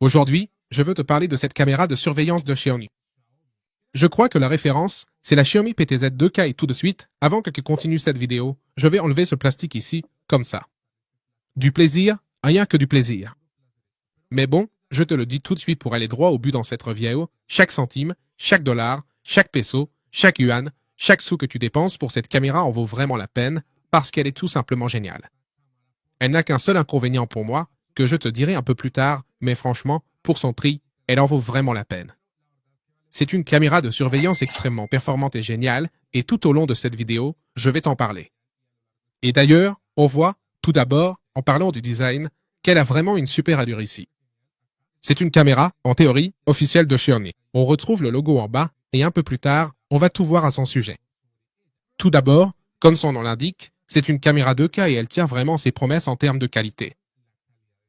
Aujourd'hui, je veux te parler de cette caméra de surveillance de Xiaomi. Je crois que la référence, c'est la Xiaomi PTZ 2K et tout de suite, avant que tu continues cette vidéo, je vais enlever ce plastique ici, comme ça. Du plaisir, rien que du plaisir. Mais bon, je te le dis tout de suite pour aller droit au but dans cette vidéo, chaque centime, chaque dollar, chaque peso, chaque yuan, chaque sou que tu dépenses pour cette caméra en vaut vraiment la peine, parce qu'elle est tout simplement géniale. Elle n'a qu'un seul inconvénient pour moi, que je te dirai un peu plus tard, mais franchement, pour son prix, elle en vaut vraiment la peine. C'est une caméra de surveillance extrêmement performante et géniale, et tout au long de cette vidéo, je vais t'en parler. Et d'ailleurs, on voit, tout d'abord, en parlant du design, qu'elle a vraiment une super allure ici. C'est une caméra, en théorie, officielle de Xiaomi. On retrouve le logo en bas, et un peu plus tard, on va tout voir à son sujet. Tout d'abord, comme son nom l'indique, c'est une caméra 2K et elle tient vraiment ses promesses en termes de qualité.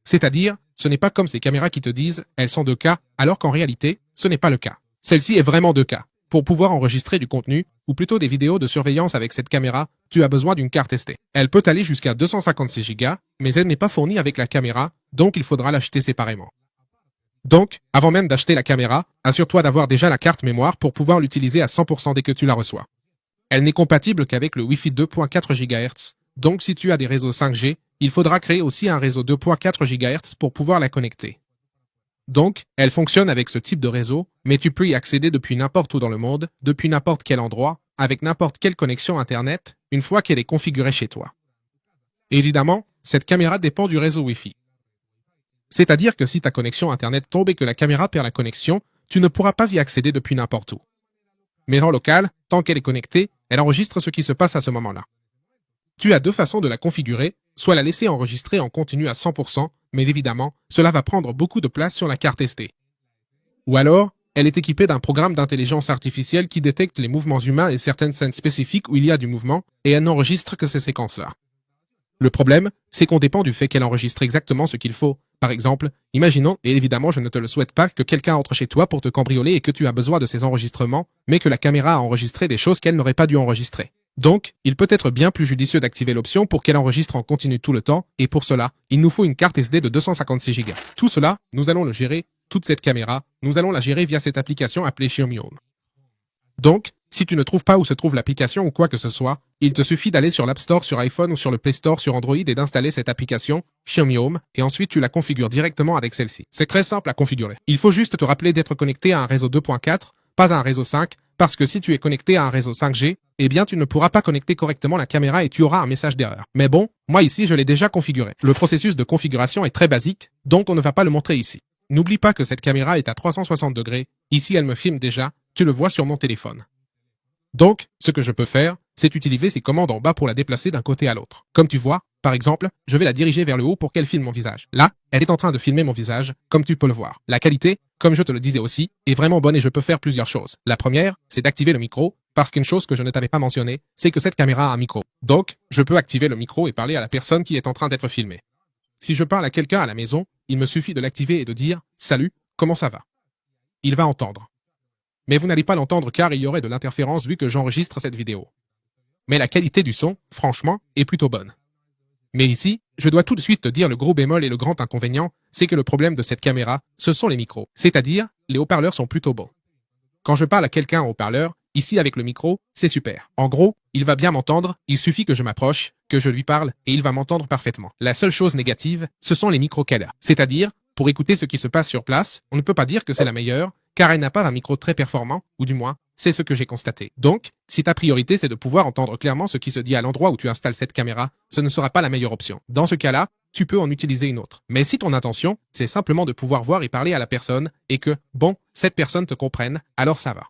C'est-à-dire, ce n'est pas comme ces caméras qui te disent « elles sont 2K », alors qu'en réalité, ce n'est pas le cas. Celle-ci est vraiment 2K. Pour pouvoir enregistrer du contenu, ou plutôt des vidéos de surveillance avec cette caméra, tu as besoin d'une carte SD. Elle peut aller jusqu'à 256 Go, mais elle n'est pas fournie avec la caméra, donc il faudra l'acheter séparément. Donc, avant même d'acheter la caméra, assure-toi d'avoir déjà la carte mémoire pour pouvoir l'utiliser à 100% dès que tu la reçois. Elle n'est compatible qu'avec le Wi-Fi 2.4 GHz, donc si tu as des réseaux 5G, il faudra créer aussi un réseau 2.4 GHz pour pouvoir la connecter. Donc, elle fonctionne avec ce type de réseau, mais tu peux y accéder depuis n'importe où dans le monde, depuis n'importe quel endroit, avec n'importe quelle connexion Internet, une fois qu'elle est configurée chez toi. Évidemment, cette caméra dépend du réseau Wi-Fi. C'est-à-dire que si ta connexion Internet tombe et que la caméra perd la connexion, tu ne pourras pas y accéder depuis n'importe où. Mais en local, tant qu'elle est connectée, elle enregistre ce qui se passe à ce moment-là. Tu as deux façons de la configurer, soit la laisser enregistrer en continu à 100%, mais évidemment, cela va prendre beaucoup de place sur la carte SD. Ou alors, elle est équipée d'un programme d'intelligence artificielle qui détecte les mouvements humains et certaines scènes spécifiques où il y a du mouvement, et elle n'enregistre que ces séquences-là. Le problème, c'est qu'on dépend du fait qu'elle enregistre exactement ce qu'il faut. Par exemple, imaginons, et évidemment je ne te le souhaite pas, que quelqu'un entre chez toi pour te cambrioler et que tu as besoin de ces enregistrements, mais que la caméra a enregistré des choses qu'elle n'aurait pas dû enregistrer. Donc, il peut être bien plus judicieux d'activer l'option pour qu'elle enregistre en continu tout le temps, et pour cela, il nous faut une carte SD de 256 Go. Tout cela, nous allons le gérer, toute cette caméra, nous allons la gérer via cette application appelée Xiaomi Home. Donc, si tu ne trouves pas où se trouve l'application ou quoi que ce soit, il te suffit d'aller sur l'App Store sur iPhone ou sur le Play Store sur Android et d'installer cette application, Xiaomi Home, et ensuite tu la configures directement avec celle-ci. C'est très simple à configurer. Il faut juste te rappeler d'être connecté à un réseau 2.4, pas à un réseau 5, parce que si tu es connecté à un réseau 5G, eh bien tu ne pourras pas connecter correctement la caméra et tu auras un message d'erreur. Mais bon, moi ici je l'ai déjà configuré. Le processus de configuration est très basique, donc on ne va pas le montrer ici. N'oublie pas que cette caméra est à 360 degrés, ici elle me filme déjà, tu le vois sur mon téléphone. Donc, ce que je peux faire, c'est utiliser ces commandes en bas pour la déplacer d'un côté à l'autre. Comme tu vois, par exemple, je vais la diriger vers le haut pour qu'elle filme mon visage. Là, elle est en train de filmer mon visage, comme tu peux le voir. La qualité, comme je te le disais aussi, est vraiment bonne et je peux faire plusieurs choses. La première, c'est d'activer le micro, parce qu'une chose que je ne t'avais pas mentionnée, c'est que cette caméra a un micro. Donc, je peux activer le micro et parler à la personne qui est en train d'être filmée. Si je parle à quelqu'un à la maison, il me suffit de l'activer et de dire « Salut, comment ça va ?» Il va entendre. Mais vous n'allez pas l'entendre car il y aurait de l'interférence vu que j'enregistre cette vidéo. Mais la qualité du son, franchement, est plutôt bonne. Mais ici, je dois tout de suite te dire le gros bémol et le grand inconvénient, c'est que le problème de cette caméra, ce sont les micros. C'est-à-dire, les haut-parleurs sont plutôt bons. Quand je parle à quelqu'un en haut-parleur, ici avec le micro, c'est super. En gros, il va bien m'entendre, il suffit que je m'approche, que je lui parle, et il va m'entendre parfaitement. La seule chose négative, ce sont les micros qu'elle a. C'est-à-dire, pour écouter ce qui se passe sur place, on ne peut pas dire que c'est la meilleure, car elle n'a pas un micro très performant, ou du moins, c'est ce que j'ai constaté. Donc, si ta priorité c'est de pouvoir entendre clairement ce qui se dit à l'endroit où tu installes cette caméra, ce ne sera pas la meilleure option. Dans ce cas-là, tu peux en utiliser une autre. Mais si ton intention, c'est simplement de pouvoir voir et parler à la personne, et que, bon, cette personne te comprenne, alors ça va.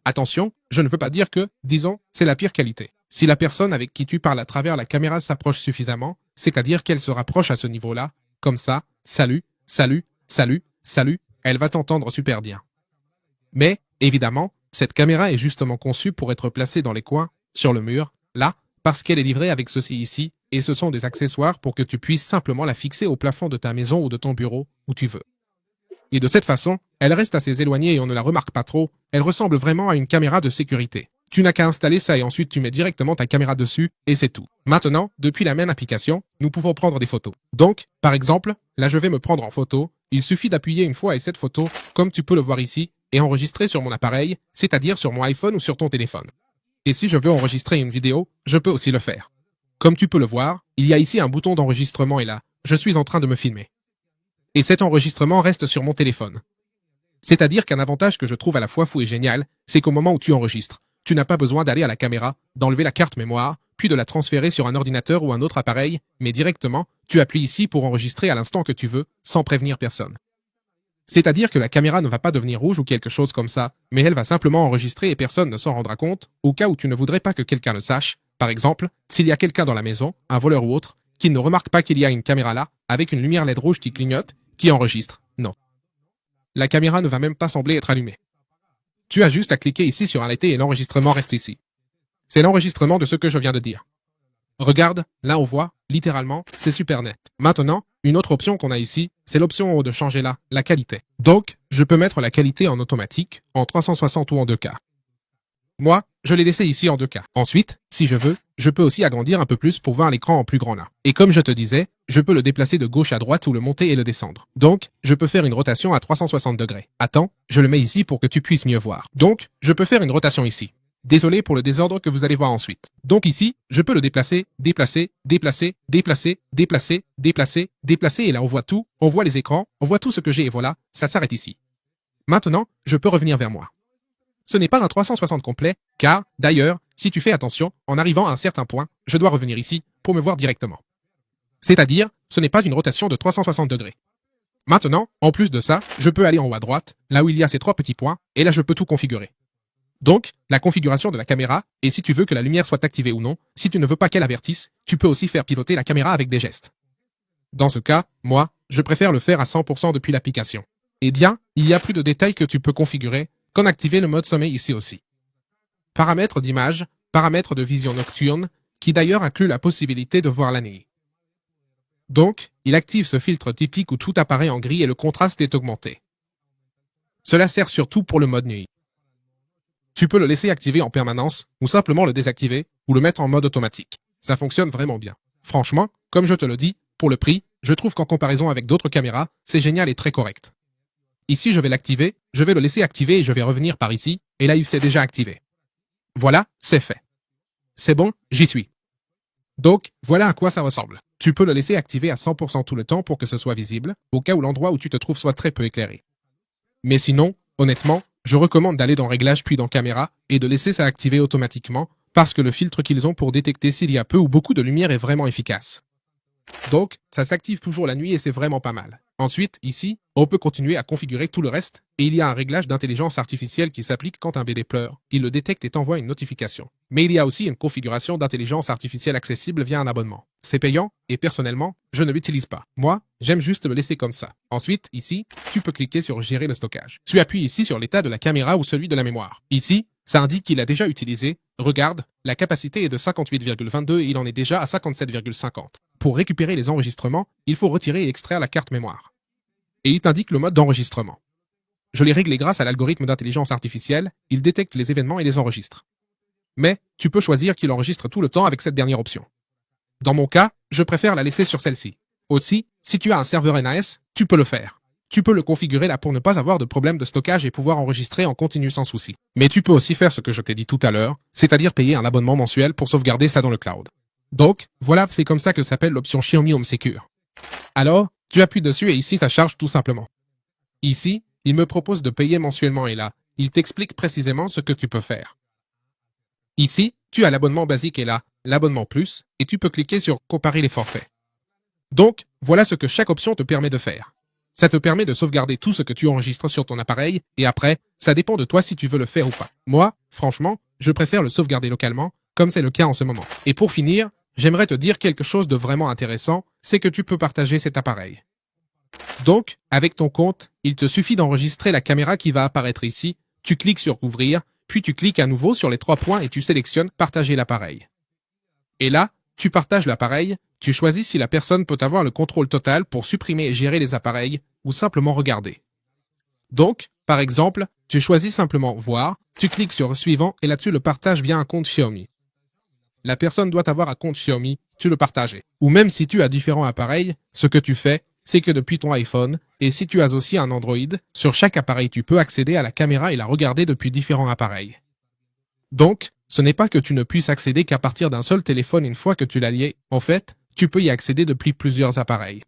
Attention, je ne veux pas dire que, disons, c'est la pire qualité. Si la personne avec qui tu parles à travers la caméra s'approche suffisamment, c'est-à-dire qu'elle se rapproche à ce niveau-là, comme ça, salut, salut, salut, salut, elle va t'entendre super bien. Mais, évidemment, cette caméra est justement conçue pour être placée dans les coins, sur le mur, là, parce qu'elle est livrée avec ceci ici, et ce sont des accessoires pour que tu puisses simplement la fixer au plafond de ta maison ou de ton bureau, où tu veux. Et de cette façon, elle reste assez éloignée et on ne la remarque pas trop, elle ressemble vraiment à une caméra de sécurité. Tu n'as qu'à installer ça et ensuite tu mets directement ta caméra dessus, et c'est tout. Maintenant, depuis la même application, nous pouvons prendre des photos. Donc, par exemple, là je vais me prendre en photo, Il suffit d'appuyer une fois et cette photo, comme tu peux le voir ici, est enregistrée sur mon appareil, c'est-à-dire sur mon iPhone ou sur ton téléphone. Et si je veux enregistrer une vidéo, je peux aussi le faire. Comme tu peux le voir, il y a ici un bouton d'enregistrement et là, je suis en train de me filmer. Et cet enregistrement reste sur mon téléphone. C'est-à-dire qu'un avantage que je trouve à la fois fou et génial, c'est qu'au moment où tu enregistres, tu n'as pas besoin d'aller à la caméra, d'enlever la carte mémoire, puis de la transférer sur un ordinateur ou un autre appareil, mais directement, tu appuies ici pour enregistrer à l'instant que tu veux, sans prévenir personne. C'est-à-dire que la caméra ne va pas devenir rouge ou quelque chose comme ça, mais elle va simplement enregistrer et personne ne s'en rendra compte, au cas où tu ne voudrais pas que quelqu'un le sache. Par exemple, s'il y a quelqu'un dans la maison, un voleur ou autre, qui ne remarque pas qu'il y a une caméra là, avec une lumière LED rouge qui clignote, qui enregistre. Non. La caméra ne va même pas sembler être allumée. Tu as juste à cliquer ici sur arrêter et l'enregistrement reste ici. C'est l'enregistrement de ce que je viens de dire. Regarde, là on voit, littéralement, c'est super net. Maintenant, une autre option qu'on a ici, c'est l'option en haut de changer là, la qualité. Donc, je peux mettre la qualité en automatique, en 360 ou en 2K. Moi, je l'ai laissé ici en 2K. Ensuite, si je veux, je peux aussi agrandir un peu plus pour voir l'écran en plus grand là. Et comme je te disais, je peux le déplacer de gauche à droite ou le monter et le descendre. Donc, je peux faire une rotation à 360 degrés. Attends, je le mets ici pour que tu puisses mieux voir. Donc, je peux faire une rotation ici. Désolé pour le désordre que vous allez voir ensuite. Donc ici, je peux le déplacer, déplacer, déplacer, déplacer, déplacer, déplacer, déplacer et là on voit tout, on voit les écrans, on voit tout ce que j'ai et voilà, ça s'arrête ici. Maintenant, je peux revenir vers moi. Ce n'est pas un 360 complet, car, d'ailleurs, si tu fais attention, en arrivant à un certain point, je dois revenir ici pour me voir directement. C'est-à-dire, ce n'est pas une rotation de 360 degrés. Maintenant, en plus de ça, je peux aller en haut à droite, là où il y a ces trois petits points, et là je peux tout configurer. Donc, la configuration de la caméra, et si tu veux que la lumière soit activée ou non, si tu ne veux pas qu'elle avertisse, tu peux aussi faire pivoter la caméra avec des gestes. Dans ce cas, moi, je préfère le faire à 100% depuis l'application. Eh bien, il y a plus de détails que tu peux configurer, comme activer le mode sommeil ici aussi. Paramètres d'image, paramètres de vision nocturne, qui d'ailleurs inclut la possibilité de voir la nuit. Donc, il active ce filtre typique où tout apparaît en gris et le contraste est augmenté. Cela sert surtout pour le mode nuit. Tu peux le laisser activer en permanence, ou simplement le désactiver, ou le mettre en mode automatique. Ça fonctionne vraiment bien. Franchement, comme je te le dis, pour le prix, je trouve qu'en comparaison avec d'autres caméras, c'est génial et très correct. Ici, je vais l'activer, je vais le laisser activer et je vais revenir par ici, et là, il s'est déjà activé. Voilà, c'est fait. C'est bon, j'y suis. Donc, voilà à quoi ça ressemble. Tu peux le laisser activer à 100% tout le temps pour que ce soit visible, au cas où l'endroit où tu te trouves soit très peu éclairé. Mais sinon, honnêtement, je recommande d'aller dans Réglages puis dans Caméra et de laisser ça activer automatiquement parce que le filtre qu'ils ont pour détecter s'il y a peu ou beaucoup de lumière est vraiment efficace. Donc, ça s'active toujours la nuit et c'est vraiment pas mal. Ensuite, ici, on peut continuer à configurer tout le reste et il y a un réglage d'intelligence artificielle qui s'applique quand un bébé pleure. Il le détecte et t'envoie une notification. Mais il y a aussi une configuration d'intelligence artificielle accessible via un abonnement. C'est payant et personnellement, je ne l'utilise pas. Moi, j'aime juste le laisser comme ça. Ensuite, ici, tu peux cliquer sur Gérer le stockage. Tu appuies ici sur l'état de la caméra ou celui de la mémoire. Ici, ça indique qu'il a déjà utilisé. Regarde, la capacité est de 58,22 et il en est déjà à 57,50. Pour récupérer les enregistrements, il faut retirer et extraire la carte mémoire. Et il t'indique le mode d'enregistrement. Je l'ai réglé grâce à l'algorithme d'intelligence artificielle, il détecte les événements et les enregistre. Mais, tu peux choisir qu'il enregistre tout le temps avec cette dernière option. Dans mon cas, je préfère la laisser sur celle-ci. Aussi, si tu as un serveur NAS, tu peux le faire. Tu peux le configurer là pour ne pas avoir de problème de stockage et pouvoir enregistrer en continu sans souci. Mais tu peux aussi faire ce que je t'ai dit tout à l'heure, c'est-à-dire payer un abonnement mensuel pour sauvegarder ça dans le cloud. Donc, voilà, c'est comme ça que s'appelle l'option Xiaomi Home Secure. Alors, tu appuies dessus et ici ça charge tout simplement. Ici, il me propose de payer mensuellement et là, il t'explique précisément ce que tu peux faire. Ici, tu as l'abonnement basique et là, l'abonnement plus, et tu peux cliquer sur Comparer les forfaits. Donc, voilà ce que chaque option te permet de faire. Ça te permet de sauvegarder tout ce que tu enregistres sur ton appareil, et après, ça dépend de toi si tu veux le faire ou pas. Moi, franchement, je préfère le sauvegarder localement, comme c'est le cas en ce moment. Et pour finir, j'aimerais te dire quelque chose de vraiment intéressant, c'est que tu peux partager cet appareil. Donc, avec ton compte, il te suffit d'enregistrer la caméra qui va apparaître ici, tu cliques sur Ouvrir, puis tu cliques à nouveau sur les trois points et tu sélectionnes Partager l'appareil. Et là, tu partages l'appareil, tu choisis si la personne peut avoir le contrôle total pour supprimer et gérer les appareils, ou simplement regarder. Donc, par exemple, tu choisis simplement Voir, tu cliques sur Suivant et là tu le partages via un compte Xiaomi. La personne doit avoir un compte Xiaomi, tu le partages. Ou même si tu as différents appareils, ce que tu fais, c'est que depuis ton iPhone, et si tu as aussi un Android, sur chaque appareil tu peux accéder à la caméra et la regarder depuis différents appareils. Donc, ce n'est pas que tu ne puisses accéder qu'à partir d'un seul téléphone une fois que tu l'as lié. En fait, tu peux y accéder depuis plusieurs appareils.